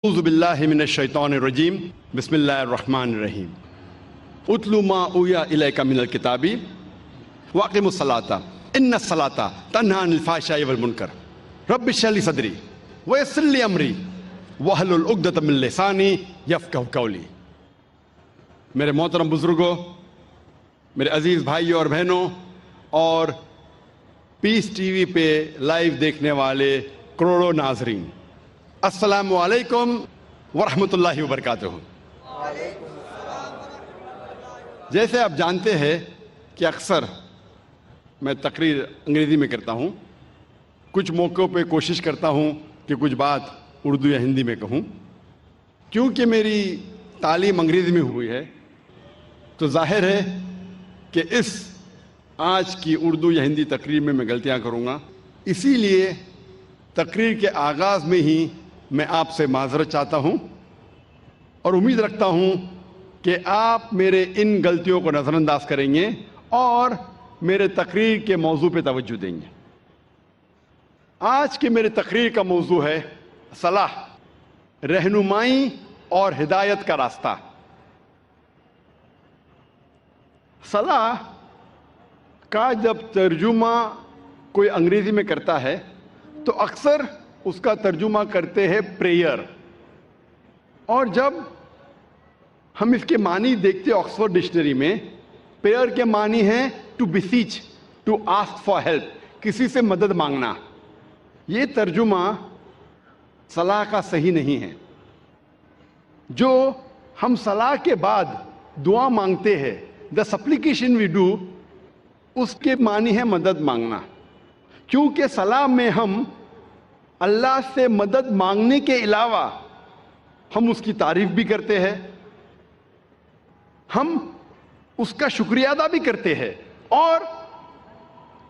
اعوذ باللہ من الشیطان الرجیم بسم اللہ الرحمن الرحیم اتلو ما اوحی الیک من الکتاب واقم الصلاۃ ان الصلاۃ تنہی عن الفحشاء والمنکر رب اشرح لی صدری ویسر لی امری واحلل عقدۃ من لسانی یفقہوا قولی۔ میرے محترم بزرگوں، میرے عزیز بھائیوں اور بہنوں، اور پیس ٹی وی پہ لائیو دیکھنے والے کروڑوں ناظرین، السلام علیکم ورحمۃ اللہ وبرکاتہ۔ جیسے آپ جانتے ہیں کہ اکثر میں تقریر انگریزی میں کرتا ہوں، کچھ موقعوں پہ کوشش کرتا ہوں کہ کچھ بات اردو یا ہندی میں کہوں۔ کیونکہ میری تعلیم انگریزی میں ہوئی ہے تو ظاہر ہے کہ اس آج کی اردو یا ہندی تقریر میں غلطیاں کروں گا، اسی لیے تقریر کے آغاز میں ہی میں آپ سے معذرت چاہتا ہوں اور امید رکھتا ہوں کہ آپ میرے ان غلطیوں کو نظر انداز کریں گے اور میرے تقریر کے موضوع پہ توجہ دیں گے۔ آج کے میرے تقریر کا موضوع ہے صلاح، رہنمائی اور ہدایت کا راستہ۔ صلاح کا جب ترجمہ کوئی انگریزی میں کرتا ہے تو اکثر اس کا ترجمہ کرتے ہیں پریئر، اور جب ہم اس کے معنی دیکھتے آکسفورڈ ڈکشنری میں، پریئر کے معنی ہے to beseech, to ask for help, کسی سے مدد مانگنا۔ یہ ترجمہ صلاح کا صحیح نہیں ہے۔ جو ہم صلاح کے بعد دعا مانگتے ہیں، the supplication we do، اس کے معنی ہے مدد مانگنا، کیونکہ صلاح میں ہم اللہ سے مدد مانگنے کے علاوہ ہم اس کی تعریف بھی کرتے ہیں، ہم اس کا شکریہ ادا بھی کرتے ہیں اور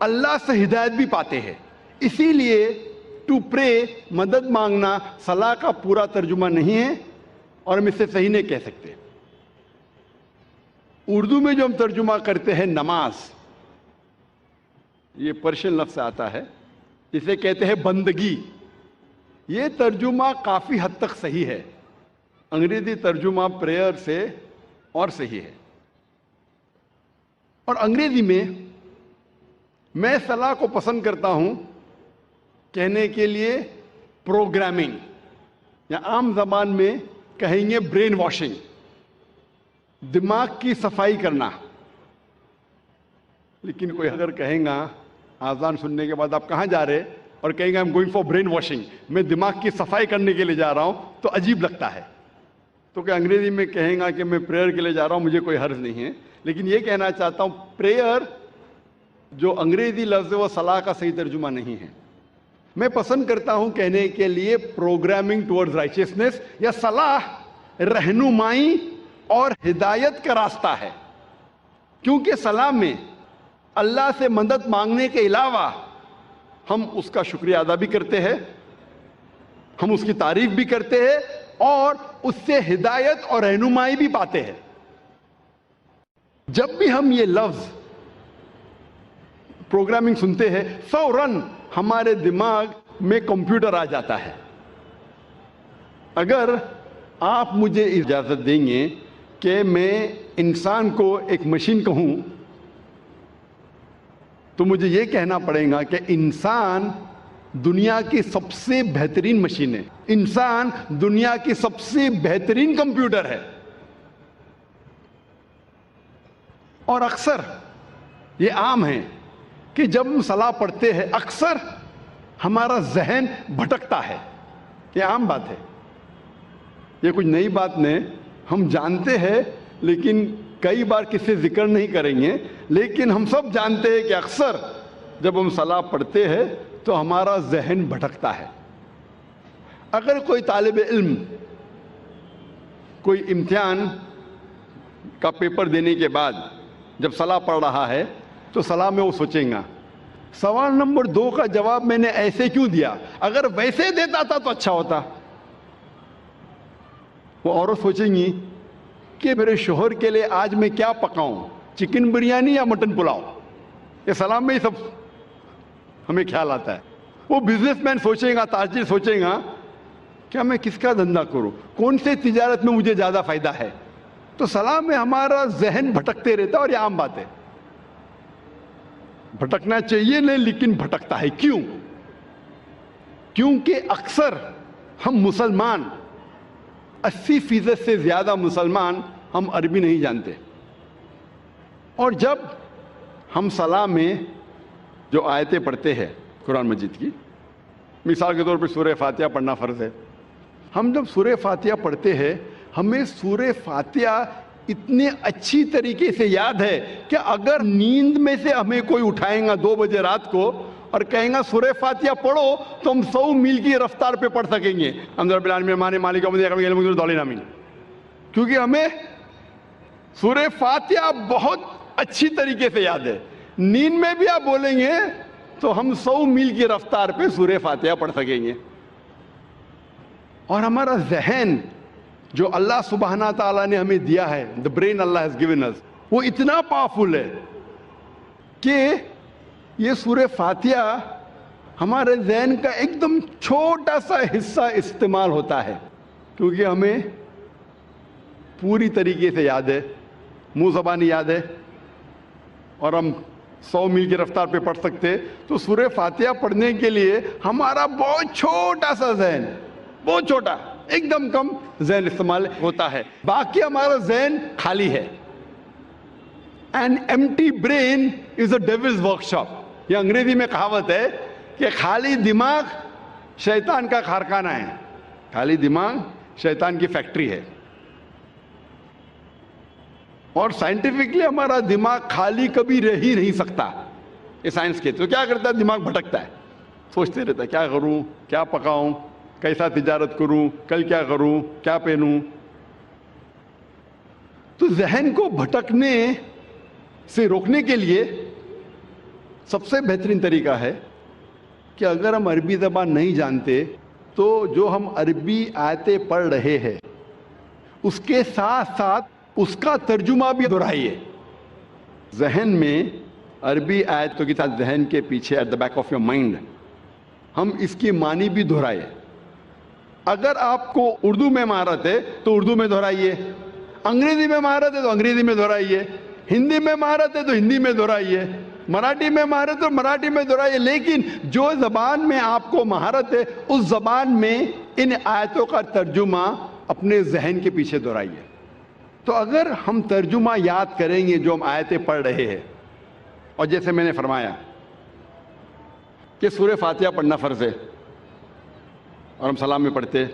اللہ سے ہدایت بھی پاتے ہیں۔ اسی لیے ٹو پرے، مدد مانگنا، صلاح کا پورا ترجمہ نہیں ہے اور ہم اس سے صحیح نہیں کہہ سکتے۔ اردو میں جو ہم ترجمہ کرتے ہیں نماز، یہ پرشین لفظ سے آتا ہے، اسے کہتے ہیں بندگی۔ یہ ترجمہ کافی حد تک صحیح ہے، انگریزی ترجمہ پریئر سے اور صحیح ہے۔ اور انگریزی میں صلاح کو پسند کرتا ہوں کہنے کے لیے پروگرامنگ، یا عام زبان میں کہیں گے برین واشنگ، دماغ کی صفائی کرنا۔ لیکن کوئی اگر کہیں گا آذان سننے کے بعد آپ کہاں جا رہے، اور کہیں گے I'm going for brain washing، میں دماغ کی صفائی کرنے کے لیے جا رہا ہوں، تو عجیب لگتا ہے۔ تو کہ انگریزی میں کہیں گا کہ میں پریئر کے لیے جا رہا ہوں، مجھے کوئی حرج نہیں ہے، لیکن یہ کہنا چاہتا ہوں پریئر جو انگریزی لفظ ہے وہ صلاح کا صحیح ترجمہ نہیں ہے۔ میں پسند کرتا ہوں کہنے کے لیے پروگرامنگ ٹورڈز رائچسنس، یا صلاح رہنمائی اور ہدایت کا راستہ ہے، کیونکہ صلاح میں اللہ سے مدد مانگنے کے علاوہ ہم اس کا شکریہ ادا بھی کرتے ہیں، ہم اس کی تعریف بھی کرتے ہیں اور اس سے ہدایت اور رہنمائی بھی پاتے ہیں۔ جب بھی ہم یہ لفظ پروگرامنگ سنتے ہیں، فوراً ہمارے دماغ میں کمپیوٹر آ جاتا ہے۔ اگر آپ مجھے اجازت دیں گے کہ میں انسان کو ایک مشین کہوں تو مجھے یہ کہنا پڑے گا کہ انسان دنیا کی سب سے بہترین مشین ہے، انسان دنیا کی سب سے بہترین کمپیوٹر ہے۔ اور اکثر یہ عام ہے کہ جب ہم صلاح پڑھتے ہیں اکثر ہمارا ذہن بھٹکتا ہے، یہ عام بات ہے، یہ کچھ نئی بات نہیں، ہم جانتے ہیں لیکن کئی بار کسی سے ذکر نہیں کریں گے، لیکن ہم سب جانتے ہیں کہ اکثر جب ہم صلاح پڑھتے ہیں تو ہمارا ذہن بھٹکتا ہے۔ اگر کوئی طالب علم کوئی امتحان کا پیپر دینے کے بعد جب صلاح پڑھ رہا ہے تو صلاح میں وہ سوچیں گا سوال نمبر 2 کا جواب میں نے ایسے کیوں دیا، اگر ویسے دیتا تھا تو اچھا ہوتا۔ وہ عورت سوچیں گی کہ میرے شوہر کے لیے آج میں کیا پکاؤں، چکن بریانی یا مٹن پلاؤ۔ یہ سلام میں ہی سب ہمیں خیال آتا ہے۔ وہ بزنس مین سوچے گا، تاجر سوچے گا کیا میں کس کا دھندا کروں, کون سے تجارت میں مجھے زیادہ فائدہ ہے. تو صلاح میں ہمارا ذہن بھٹکتے رہتا ہے, اور یہ عام بات ہے, بھٹکنا چاہیے نہیں لیکن بھٹکتا ہے. کیوں؟ کیونکہ اکثر ہم مسلمان 80% سے زیادہ مسلمان ہم عربی نہیں جانتے, اور جب ہم صلاح میں جو آیتیں پڑھتے ہیں قرآن مجید کی, مثال کے طور پہ سورہ فاتحہ پڑھنا فرض ہے. ہم جب سورہ فاتحہ پڑھتے ہیں ہمیں سورہ فاتحہ اتنے اچھی طریقے سے یاد ہے کہ اگر نیند میں سے ہمیں کوئی اٹھائیں گا 2 بجے رات کو اور کہیں گا سورہ فاتحہ پڑھو, تو ہم 100 میل کی رفتار پہ پڑھ سکیں گے. الحمد للہ العالمین مالک یوم الدین, کیونکہ ہمیں سورہ فاتحہ بہت اچھی طریقے سے یاد ہے. نیند میں بھی آپ بولیں گے تو ہم 100 میل کی رفتار پہ سورہ فاتحہ پڑھ سکیں گے. اور ہمارا ذہن جو اللہ سبحانہ تعالیٰ نے ہمیں دیا ہے, the brain Allah has given us, وہ اتنا پاورفل ہے کہ یہ سورہ فاتحہ ہمارے ذہن کا ایک دم چھوٹا سا حصہ استعمال ہوتا ہے, کیونکہ ہمیں پوری طریقے سے یاد ہے, منہ زبانی یاد ہے, اور ہم 100 میل کی رفتار پہ پڑھ سکتے. تو سورہ فاتحہ پڑھنے کے لیے ہمارا بہت چھوٹا سا ذہن, بہت چھوٹا, ایک دم کم ذہن استعمال ہوتا ہے. باقی ہمارا ذہن خالی ہے. An empty brain is a devil's workshop. یہ انگریزی میں کہاوت ہے کہ خالی دماغ شیطان کا کارخانہ ہے. خالی دماغ شیطان کی فیکٹری ہے. اور سائنٹیفکلی ہمارا دماغ خالی کبھی رہ ہی نہیں سکتا. یہ سائنس کے تو کیا کرتا ہے, دماغ بھٹکتا ہے, سوچتے رہتا ہے کیا کروں, کیا پکاؤں, کیسا تجارت کروں, کل کیا کروں, کیا پہنوں. تو ذہن کو بھٹکنے سے روکنے کے لیے سب سے بہترین طریقہ ہے کہ اگر ہم عربی زبان نہیں جانتے تو جو ہم عربی آیتیں پڑھ رہے ہیں اس کے ساتھ ساتھ اس کا ترجمہ بھی دہرائیے. ذہن میں عربی آیتوں کے ساتھ ذہن کے پیچھے at the back of your mind ہم اس کی معنی بھی دہرائے. اگر آپ کو اردو میں مہارت ہے تو اردو میں دہرائیے, انگریزی میں مہارت ہے تو انگریزی میں دہرائیے, ہندی میں مہارت ہے تو ہندی میں دہرائیے, مراٹھی میں مہارت ہے تو مراٹھی میں دہرائیے. لیکن جو زبان میں آپ کو مہارت ہے اس زبان میں ان آیتوں کا ترجمہ اپنے ذہن کے پیچھے دہرائیے. تو اگر ہم ترجمہ یاد کریں گے جو ہم آیتیں پڑھ رہے ہیں, اور جیسے میں نے فرمایا کہ سورہ فاتحہ پڑھنا فرض ہے اور ہم سلام میں پڑھتے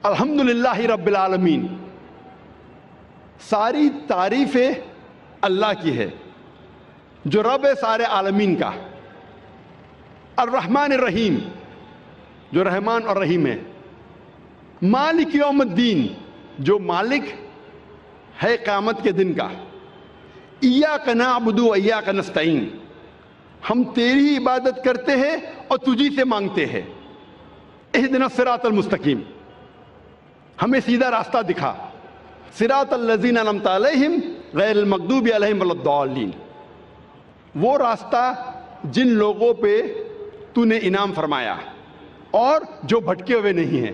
الحمدللہ رب العالمین, ساری تعریفیں اللہ کی ہے جو رب ہے سارے عالمین کا, الرحمن الرحیم جو رحمان اور رحیم ہے, مالک یوم الدین جو مالک ہے قیامت کے دن کا, ایاک نعبد و ایاک نستعین ہم تیری عبادت کرتے ہیں اور تجھی سے مانگتے ہیں, اہدنا الصراط المستقیم ہمیں سیدھا راستہ دکھا, صراط الذین انعمت علیہم غیر المغضوب علیہم ولا الضالین وہ راستہ جن لوگوں پہ تو نے انعام فرمایا اور جو بھٹکے ہوئے نہیں ہیں.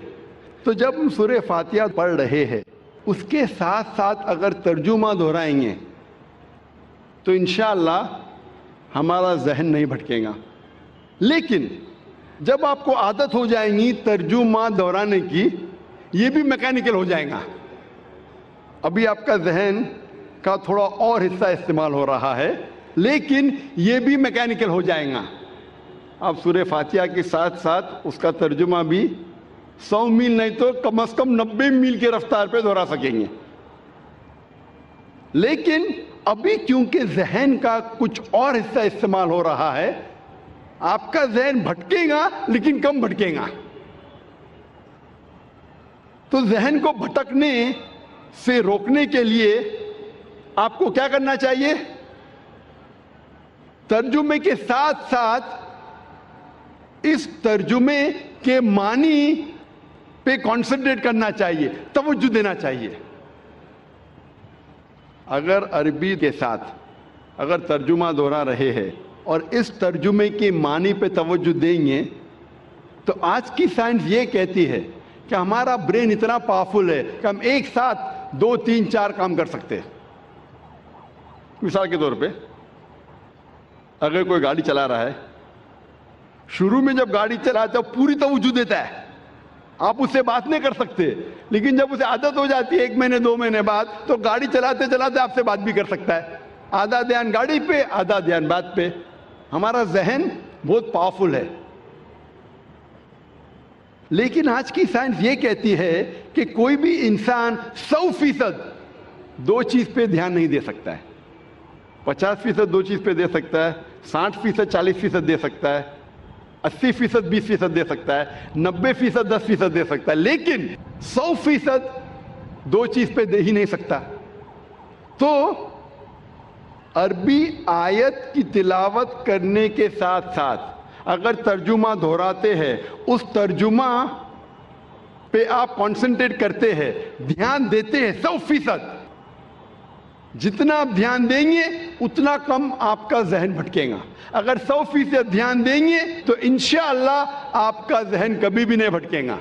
تو جب ہم سورہ فاتحہ پڑھ رہے ہیں اس کے ساتھ ساتھ اگر ترجمہ دہرائیں گے تو انشاءاللہ ہمارا ذہن نہیں بھٹکے گا. لیکن جب آپ کو عادت ہو جائیں گی ترجمہ دہرانے کی, یہ بھی میکینیکل ہو جائے گا. ابھی آپ کا ذہن کا تھوڑا اور حصہ استعمال ہو رہا ہے لیکن یہ بھی میکینیکل ہو جائے گا. آپ سورہ فاتحہ کے ساتھ ساتھ اس کا ترجمہ بھی 100 میل نہیں تو کم از کم 90 میل کی رفتار پہ دہرا سکیں گے. لیکن ابھی کیونکہ ذہن کا کچھ اور حصہ استعمال ہو رہا ہے, آپ کا ذہن بھٹکے گا لیکن کم بھٹکے گا. تو ذہن کو بھٹکنے سے روکنے کے لیے آپ کو کیا کرنا چاہیے, ترجمے کے ساتھ ساتھ اس ترجمے کے معنی پہ کانسنٹریٹ کرنا چاہیے, توجہ دینا چاہیے. اگر عربی کے ساتھ اگر ترجمہ دہرا رہے ہیں اور اس ترجمے کے معنی پہ توجہ دیں گے تو آج کی سائنس یہ کہتی ہے کہ ہمارا برین اتنا پاورفل ہے کہ ہم ایک ساتھ 2 3 4 کام کر سکتے ہیں. مثال کے طور پہ اگر کوئی گاڑی چلا رہا ہے, شروع میں جب گاڑی چلاتا ہے پوری توجہ دیتا ہے, آپ اس سے بات نہیں کر سکتے, لیکن جب اسے عادت ہو جاتی ہے 1 مہینے 2 مہینے بعد, تو گاڑی چلاتے چلاتے آپ سے بات بھی کر سکتا ہے. آدھا دھیان گاڑی پہ, آدھا دھیان بات پہ. ہمارا ذہن بہت پاورفل ہے. لیکن آج کی سائنس یہ کہتی ہے کہ کوئی بھی انسان 100% 2 چیز پہ دھیان نہیں دے سکتا ہے. 50% 2 چیز پہ دے سکتا ہے, 60% 40% دے سکتا ہے, 80% 20% دے سکتا ہے, 90% 10% دے سکتا ہے, لیکن 100% 2 چیز پہ دے ہی نہیں سکتا. تو عربی آیت کی تلاوت کرنے کے ساتھ ساتھ اگر ترجمہ دہراتے ہیں, اس ترجمہ پہ آپ کنسنٹریٹ کرتے ہیں, دھیان دیتے ہیں 100%, جتنا آپ دھیان دیں گے اتنا کم آپ کا ذہن بھٹکے گا. اگر 100% دھیان دیں گے تو انشاءاللہ آپ کا ذہن کبھی بھی نہیں بھٹکے گا.